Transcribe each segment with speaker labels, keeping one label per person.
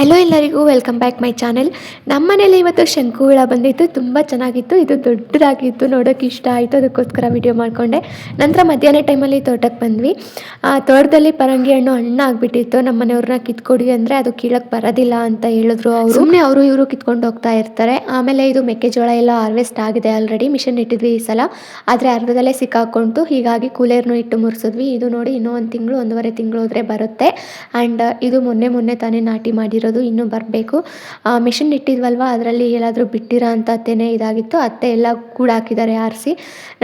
Speaker 1: Hello ಎಲ್ಲರಿಗೂ welcome back my channel. ನಮ್ಮ ಮನೇಲಿ ಇವತ್ತು ಶಂಕು ಹುಳ ಬಂದಿತ್ತು, ತುಂಬ ಚೆನ್ನಾಗಿತ್ತು. ಇದು ದೊಡ್ಡದಾಗಿತ್ತು, ನೋಡೋಕೆ ಇಷ್ಟ ಆಯಿತು, ಅದಕ್ಕೋಸ್ಕರ ವಿಡಿಯೋ ಮಾಡಿಕೊಂಡೆ. ನಂತರ ಮಧ್ಯಾಹ್ನ ಟೈಮಲ್ಲಿ ತೋಟಕ್ಕೆ ಬಂದ್ವಿ. ತೋಟದಲ್ಲಿ ಪರಂಗಿ ಹಣ್ಣು ಹಣ್ಣಾಗ್ಬಿಟ್ಟಿತ್ತು. ನಮ್ಮ ಮನೆಯವ್ರನ್ನ ಕಿತ್ಕೊಡಿ ಅಂದರೆ ಅದು ಕೀಳಕ್ಕೆ ಬರೋದಿಲ್ಲ ಅಂತ ಹೇಳಿದ್ರು. ಅವರು ಸುಮ್ಮನೆ ಅವರು ಇವರು ಕಿತ್ಕೊಂಡು ಹೋಗ್ತಾ ಇರ್ತಾರೆ. ಆಮೇಲೆ ಇದು ಮೆಕ್ಕೆಜೋಳ ಎಲ್ಲ ಹಾರ್ವೆಸ್ಟ್ ಆಗಿದೆ, ಆಲ್ರೆಡಿ ಮಿಷನ್ ಇಟ್ಟಿದ್ವಿ ಈ ಸಲ, ಆದರೆ ಅರ್ಧದಲ್ಲೇ ಸಿಕ್ಕಾಕೊಂತು. ಹೀಗಾಗಿ ಕೂಲರ್ನು ಇಟ್ಟು ಮುರಿಸಿದ್ವಿ. ಇದು ನೋಡಿ ಇನ್ನೂ 1 ತಿಂಗಳು 1.5 ತಿಂಗಳು ಹೋದರೆ ಬರುತ್ತೆ. ಆ್ಯಂಡ್ ಇದು ಮೊನ್ನೆ ತಾನೇ ನಾಟಿ ಮಾಡಿರೋದು, ಇನ್ನೂ ಬರಬೇಕು. ಮಿಷಿನ್ ಇಟ್ಟಿದ್ವಲ್ವ, ಅದರಲ್ಲಿ ಎಲ್ಲಾದರೂ ಬಿಟ್ಟಿರೋ ಅಂಥ ತೆನೆ ಇದಾಗಿತ್ತು. ಅತ್ತೆ ಎಲ್ಲ ಕೂಡ ಹಾಕಿದ್ದಾರೆ ಆರಿಸಿ.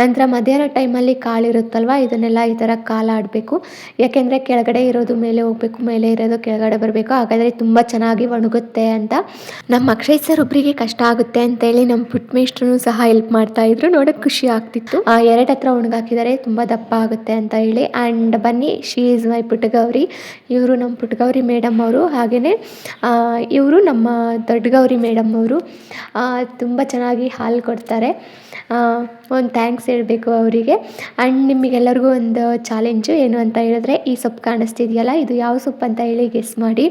Speaker 1: ನಂತರ ಮಧ್ಯಾಹ್ನ ಟೈಮಲ್ಲಿ ಕಾಳಿರುತ್ತಲ್ವ, ಇದನ್ನೆಲ್ಲ ಈ ಥರ ಕಾಲಾಡಬೇಕು. ಯಾಕೆಂದರೆ ಕೆಳಗಡೆ ಇರೋದು ಮೇಲೆ ಹೋಗಬೇಕು, ಮೇಲೆ ಇರೋದು ಕೆಳಗಡೆ ಬರಬೇಕು. ಹಾಗಾದರೆ ತುಂಬ ಚೆನ್ನಾಗಿ ಒಣಗುತ್ತೆ ಅಂತ. ನಮ್ಮ ಅಕ್ಷಯ್ ಸರ್ ಒಬ್ಬರಿಗೆ ಕಷ್ಟ ಆಗುತ್ತೆ ಅಂತೇಳಿ ನಮ್ಮ ಪುಟ್ಟ ಮೇಷ್ಟ್ರು ಸಹ ಹೆಲ್ಪ್ ಮಾಡ್ತಾಯಿದ್ರು. ನೋಡೋಕೆ ಖುಷಿ ಆಗ್ತಿತ್ತು. 2 ಹತ್ರ ಒಣಗಾಕಿದ್ದಾರೆ, ತುಂಬ ದಪ್ಪ ಆಗುತ್ತೆ ಅಂತ ಹೇಳಿ. ಆ್ಯಂಡ್ ಬನ್ನಿ, ಶಿ ಈಸ್ ಮೈ ಪುಟ್ಟಗೌರಿ. ಇವರು ನಮ್ಮ ಪುಟ್ಟಗೌರಿ ಮೇಡಮ್ ಅವರು. ಹಾಗೆಯೇ ಇವರು ನಮ್ಮ ದೊಡ್ಡಗೌರಿ ಮೇಡಮ್ ಅವರು. ತುಂಬ ಚೆನ್ನಾಗಿ ಹಾಲು ಕೊಡ್ತಾರೆ. ಒಂದು ಥ್ಯಾಂಕ್ಸ್ ಹೇಳಬೇಕು ಅವರಿಗೆ. ಆ್ಯಂಡ್ ನಿಮಗೆಲ್ಲರಿಗೂ ಒಂದು ಚಾಲೆಂಜು, ಏನು ಅಂತ ಹೇಳಿದ್ರೆ, ಈ ಸೊಪ್ಪು ಕಾಣಿಸ್ತಿದೆಯಲ್ಲ, ಇದು ಯಾವ ಸೊಪ್ಪು ಅಂತ ಹೇಳಿ ಗೆಸ್ ಮಾಡಿ.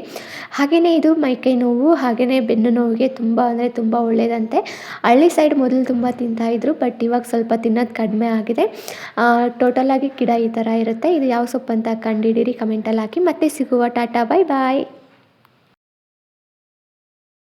Speaker 1: ಹಾಗೆಯೇ ಇದು ಮೈಕೈ ನೋವು, ಹಾಗೆಯೇ ಬೆನ್ನು ನೋವಿಗೆ ತುಂಬ ಅಂದರೆ ತುಂಬ ಒಳ್ಳೆಯದಂತೆ. ಹಳ್ಳಿ ಸೈಡ್ ಮೊದಲು ತುಂಬ ತಿಂತಾಯಿದ್ರು, ಬಟ್ ಇವಾಗ ಸ್ವಲ್ಪ ತಿನ್ನೋದು ಕಡಿಮೆ ಆಗಿದೆ. ಟೋಟಲಾಗಿ ಗಿಡ ಈ ಥರ ಇರುತ್ತೆ. ಇದು ಯಾವ ಸೊಪ್ಪು ಅಂತ ಕಂಡುಹಿಡೀರಿ, ಕಮೆಂಟಲ್ಲಿ ಹಾಕಿ. ಮತ್ತೆ ಸಿಗುವ. ಟಾಟಾ, ಬೈ ಬಾಯ್.